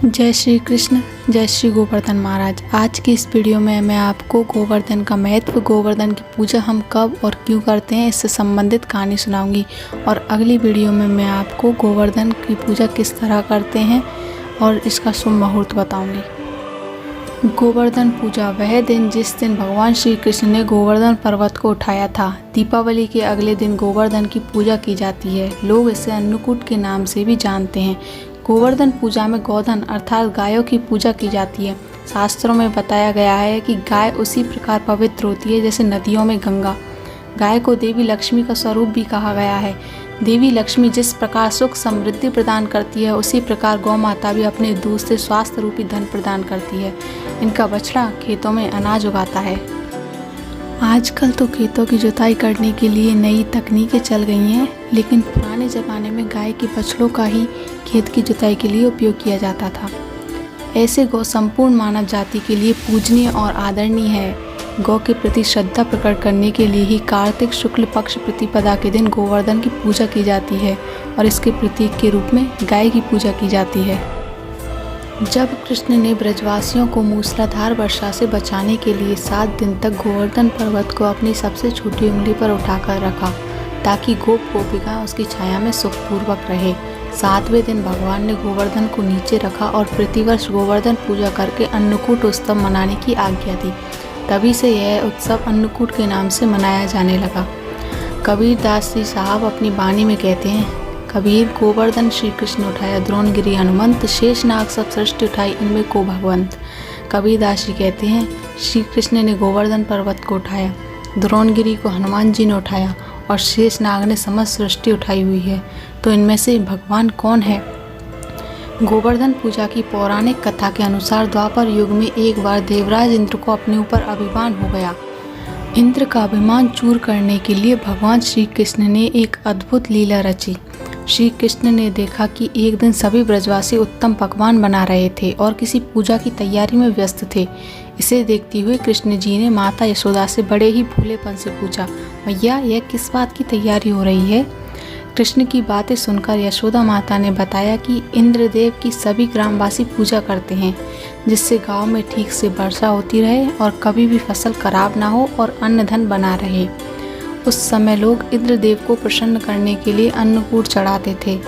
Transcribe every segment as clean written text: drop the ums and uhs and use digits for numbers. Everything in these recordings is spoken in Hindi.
जय श्री कृष्ण, जय श्री गोवर्धन महाराज। आज की इस वीडियो में मैं आपको गोवर्धन का महत्व, गोवर्धन की पूजा हम कब और क्यों करते हैं, इससे संबंधित कहानी सुनाऊंगी। और अगली वीडियो में मैं आपको गोवर्धन की पूजा किस तरह करते हैं और इसका शुभ मुहूर्त बताऊंगी। गोवर्धन पूजा वह दिन जिस दिन भगवान श्री कृष्ण ने गोवर्धन पर्वत को उठाया था। दीपावली के अगले दिन गोवर्धन की पूजा की जाती है। लोग इसे अन्नकूट के नाम से भी जानते हैं। गोवर्धन पूजा में गोधन अर्थात गायों की पूजा की जाती है। शास्त्रों में बताया गया है कि गाय उसी प्रकार पवित्र होती है जैसे नदियों में गंगा। गाय को देवी लक्ष्मी का स्वरूप भी कहा गया है। देवी लक्ष्मी जिस प्रकार सुख समृद्धि प्रदान करती है, उसी प्रकार गौ माता भी अपने दूध से स्वास्थ्य रूपी धन प्रदान करती है। इनका बछड़ा खेतों में अनाज उगाता है। आजकल तो खेतों की जुताई करने के लिए नई तकनीकें चल गई हैं, लेकिन पुराने ज़माने में गाय के बछड़ों का ही खेत की जुताई के लिए उपयोग किया जाता था। ऐसे गौ संपूर्ण मानव जाति के लिए पूजनीय और आदरणीय है। गौ के प्रति श्रद्धा प्रकट करने के लिए ही कार्तिक शुक्ल पक्ष प्रतिपदा के दिन गोवर्धन की पूजा की जाती है और इसके प्रतीक के रूप में गाय की पूजा की जाती है। जब कृष्ण ने ब्रजवासियों को मूसलाधार वर्षा से बचाने के लिए 7 दिन तक गोवर्धन पर्वत को अपनी सबसे छोटी उंगली पर उठाकर रखा ताकि गोपिकाएं उसकी छाया में सुखपूर्वक रहे। 7वें दिन भगवान ने गोवर्धन को नीचे रखा और प्रतिवर्ष गोवर्धन पूजा करके अन्नकूट उत्सव मनाने की आज्ञा दी। तभी से यह उत्सव अन्नकूट के नाम से मनाया जाने लगा। कबीर दास जी साहब अपनी वाणी में कहते हैं, कबीर गोवर्धन श्री कृष्ण उठाया द्रोणगिरि हनुमंत, शेष नाग सब सृष्टि उठाई इनमें को भगवंत। कबीर दास जी कहते हैं, श्री कृष्ण ने गोवर्धन पर्वत को उठाया, द्रोणगिरि को हनुमान जी ने उठाया और शेष नाग ने समस्त सृष्टि उठाई हुई है, तो इनमें से भगवान कौन है। गोवर्धन पूजा की पौराणिक कथा के अनुसार द्वापर युग में एक बार देवराज इंद्र को अपने ऊपर अभिमान हो गया। इंद्र का अभिमान चूर करने के लिए भगवान श्री कृष्ण ने एक अद्भुत लीला रची। श्री कृष्ण ने देखा कि एक दिन सभी ब्रजवासी उत्तम पकवान बना रहे थे और किसी पूजा की तैयारी में व्यस्त थे। इसे देखते हुए कृष्ण जी ने माता यशोदा से बड़े ही भोलेपन से पूछा, मैया यह किस बात की तैयारी हो रही है। कृष्ण की बातें सुनकर यशोदा माता ने बताया कि इंद्रदेव की सभी ग्रामवासी पूजा करते हैं जिससे गांव में ठीक से वर्षा होती रहे और कभी भी फसल खराब ना हो और अन्न धन बना रहे। उस समय लोग इंद्रदेव को प्रसन्न करने के लिए अन्नकूट चढ़ाते थे।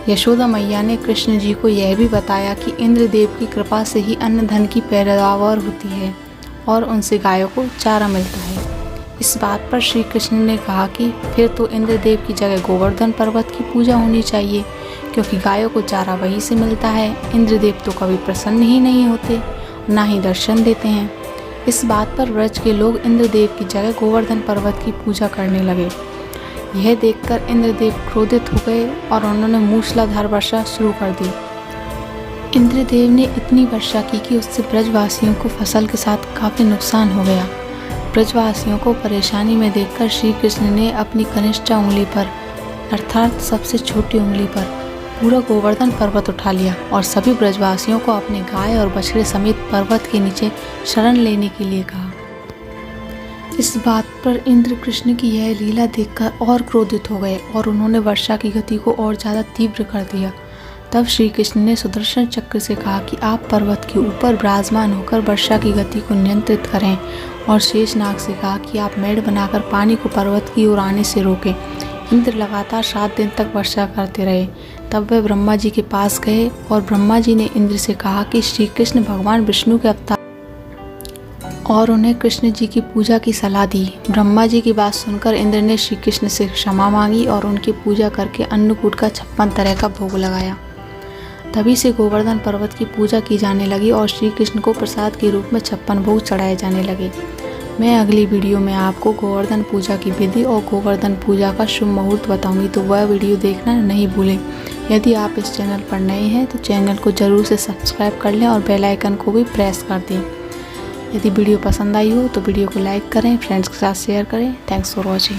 यशोदा मैया ने कृष्ण जी को यह भी बताया कि इंद्रदेव की कृपा से ही अन्न धन की पैदावार होती है और उनसे गायों को चारा मिलता है। इस बात पर श्री कृष्ण ने कहा कि फिर तो इंद्रदेव की जगह गोवर्धन पर्वत की पूजा होनी चाहिए, क्योंकि गायों को चारा वहीं से मिलता है। इंद्रदेव तो कभी प्रसन्न ही नहीं होते, ना ही दर्शन देते हैं। इस बात पर व्रज के लोग इंद्रदेव की जगह गोवर्धन पर्वत की पूजा करने लगे। यह देखकर इंद्रदेव क्रोधित हो गए और उन्होंने मूसलाधार वर्षा शुरू कर दी। इंद्रदेव ने इतनी वर्षा की कि उससे ब्रजवासियों को फसल के साथ काफ़ी नुकसान हो गया। ब्रजवासियों को परेशानी में देखकर श्री कृष्ण ने अपनी कनिष्ठ उंगली पर अर्थात सबसे छोटी उंगली पर पूरा गोवर्धन पर्वत उठा लिया और सभी ब्रजवासियों को अपने गाय और बछड़े समेत पर्वत के नीचे शरण लेने के लिए कहा। इस बात पर इंद्र कृष्ण की यह लीला देखकर और क्रोधित हो गए और उन्होंने वर्षा की गति को और ज़्यादा तीव्र कर दिया। तब श्री कृष्ण ने सुदर्शन चक्र से कहा कि आप पर्वत के ऊपर विराजमान होकर वर्षा की गति को नियंत्रित करें, और शेष नाग से कहा कि आप मेढ़ बनाकर पानी को पर्वत की ओर आने से रोकें। इंद्र लगातार 7 दिन तक वर्षा करते रहे। तब वे ब्रह्मा जी के पास गए और ब्रह्मा जी ने इंद्र से कहा कि श्री कृष्ण भगवान विष्णु के अवतार और उन्हें कृष्ण जी की पूजा की सलाह दी। ब्रह्मा जी की बात सुनकर इंद्र ने श्री कृष्ण से क्षमा मांगी और उनकी पूजा करके अन्नकूट का 56 तरह का भोग लगाया। तभी से गोवर्धन पर्वत की पूजा की जाने लगी और श्री कृष्ण को प्रसाद के रूप में 56 भोग चढ़ाए जाने लगे। मैं अगली वीडियो में आपको गोवर्धन पूजा की विधि और गोवर्धन पूजा का शुभ मुहूर्त बताऊंगी, तो वह वीडियो देखना नहीं भूलें। यदि आप इस चैनल पर नए हैं तो चैनल को जरूर से सब्सक्राइब कर लें और बेल आइकन को भी प्रेस कर दें। यदि वीडियो पसंद आई हो तो वीडियो को लाइक करें, फ्रेंड्स के साथ शेयर करें। Thanks for watching.